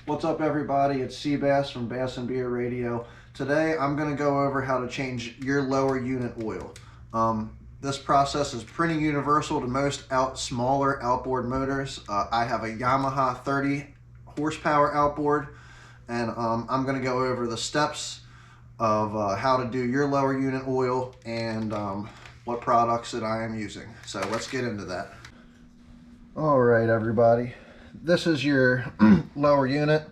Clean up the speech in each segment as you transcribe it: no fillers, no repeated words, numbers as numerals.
What's up, everybody? It's Seabass from Bass and Beer Radio. Today I'm going to go over how to change your lower unit oil. This process is pretty universal to most smaller outboard motors. I have a Yamaha 30 horsepower outboard, and I'm going to go over the steps of how to do your lower unit oil and what products that I am using. So let's get into that. All right, everybody. This is your lower unit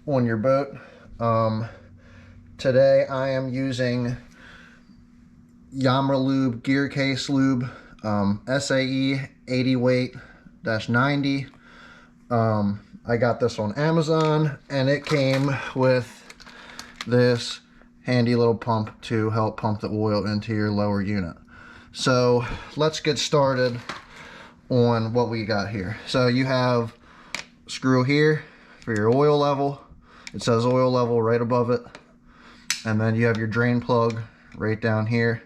on your boat. Today I am using Yamaha Lube gear case lube, SAE 80 weight -90. I got this on Amazon, and it came with this handy little pump to help pump the oil into your lower unit. So let's get started on what we got here. So you have a screw here for your oil level. It says oil level right above it, and then you have your drain plug right down here,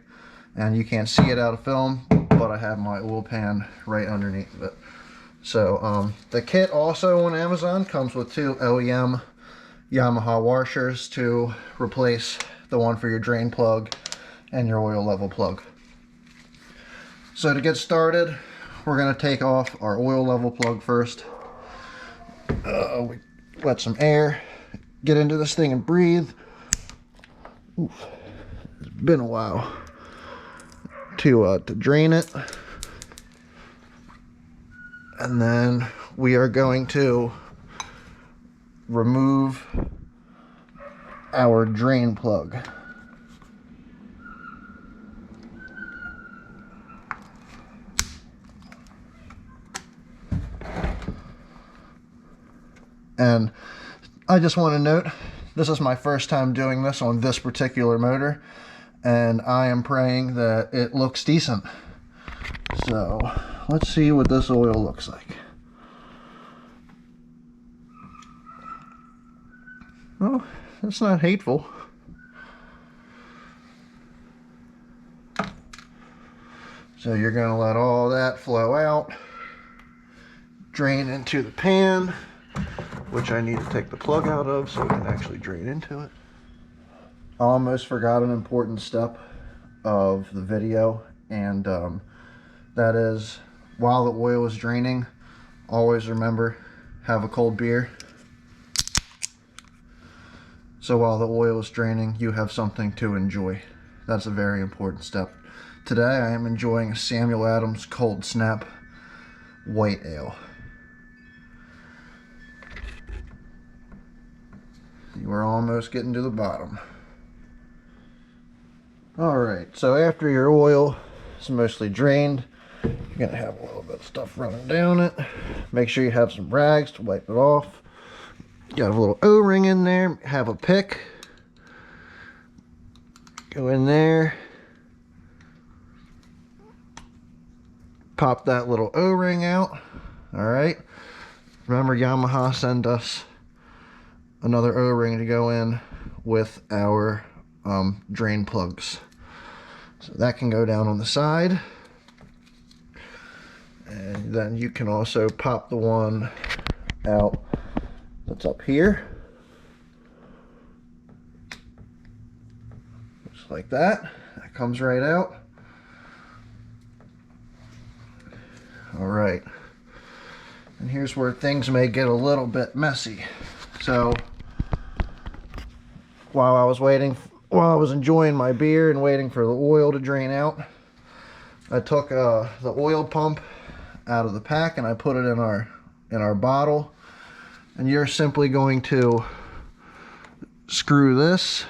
and you can't see it out of film, but I have my oil pan right underneath it. So the kit also on Amazon comes with 2 OEM Yamaha washers to replace the one for your drain plug and your oil level plug. So to get started, we're going to take off our oil level plug first. We let some air get into this thing and breathe. Oof. It's been a while to drain it. And then we are going to remove our drain plug. And I just want to note, this is my first time doing this on this particular motor, and I am praying that it looks decent. So let's see what this oil looks like. Oh, that's not hateful. So you're going to let all that flow out, drain into the pan, which I need to take the plug out of so it can actually drain into it. I almost forgot an important step of the video, and that is, while the oil is draining, always remember, have a cold beer. So while the oil is draining, you have something to enjoy. That's a very important step. Today I am enjoying a Samuel Adams Cold Snap White Ale. You are almost getting to the bottom. Alright, so after your oil is mostly drained, you're going to have a little bit of stuff running down it. Make sure you have some rags to wipe it off. You got a little O-ring in there. Have a pick. Go in there. Pop that little O-ring out. Alright. Remember, Yamaha sent us another O-ring to go in with our drain plugs. So that can go down on the side. And then you can also pop the one out that's up here. Just like that. That comes right out. Alright. And here's where things may get a little bit messy. So while I was enjoying my beer and waiting for the oil to drain out, I took the oil pump out of the pack and I put it in our bottle. And you're simply going to screw this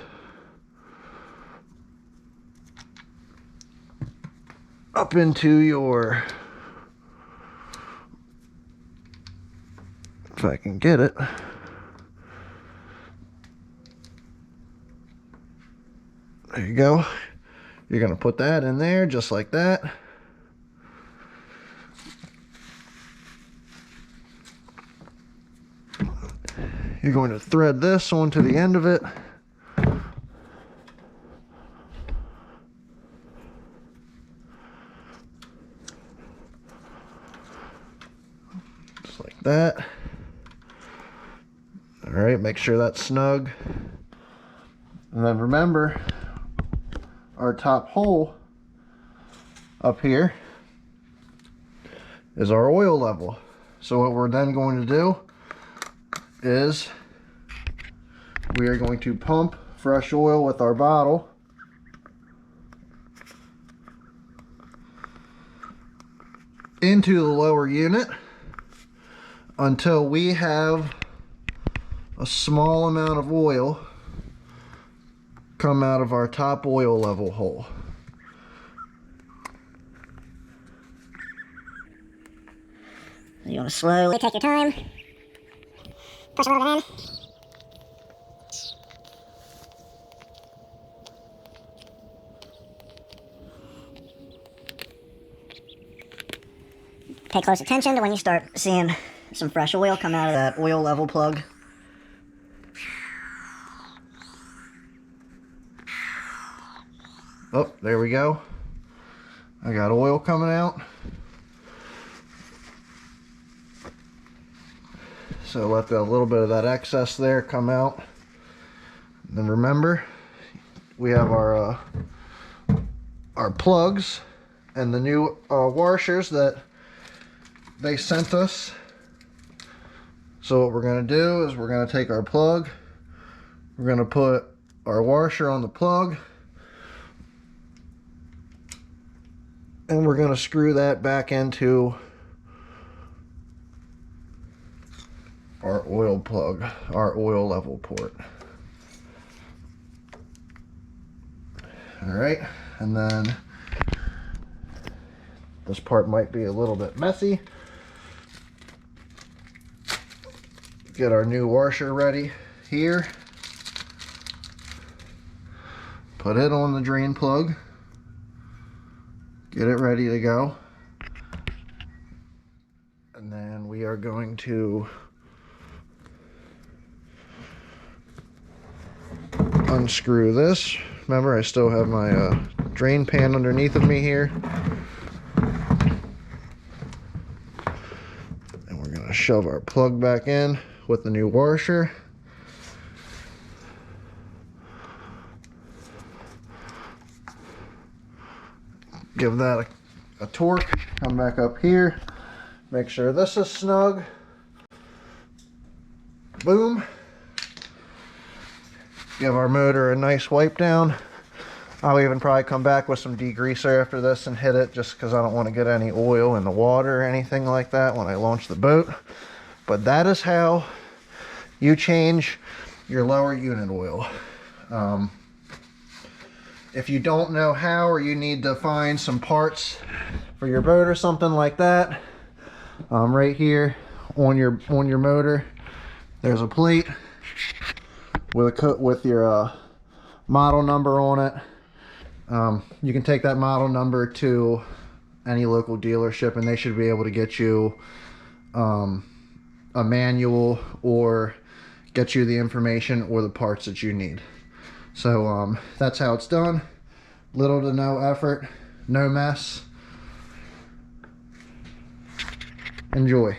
up into your, if I can get it, there you go. You're going to put that in there just like that. You're going to thread this onto the end of it. Just like that. All right, make sure that's snug. And then remember, our top hole up here is our oil level. So what we're then going to do is we are going to pump fresh oil with our bottle into the lower unit until we have a small amount of oil come out of our top oil level hole. You want to slowly take your time, push a little bit in. Pay close attention to when you start seeing some fresh oil come out of that oil level plug. Oh, there we go. I got oil coming out. So let a little bit of that excess there come out. And then remember, we have our plugs and the new washers that they sent us. So what we're going to do is we're going to take our plug, we're going to put our washer on the plug, and we're going to screw that back into our oil plug, our oil level port. All right, and then this part might be a little bit messy. Get our new washer ready here. Put it on the drain plug. Get it ready to go. And then we are going to unscrew this. Remember, I still have my drain pan underneath of me here. And we're going to shove our plug back in with the new washer. Give that a torque. Come back up here. Make sure this is snug. Boom. Give our motor a nice wipe down. I'll even probably come back with some degreaser after this and hit it, just because I don't want to get any oil in the water or anything like that when I launch the boat. But that is how you change your lower unit oil. If you don't know how, or you need to find some parts for your boat or something like that, right here on your motor, there's a plate with your model number on it. You can take that model number to any local dealership, and they should be able to get you a manual or get you the information or the parts that you need. So that's how it's done. Little to no effort, no mess. Enjoy.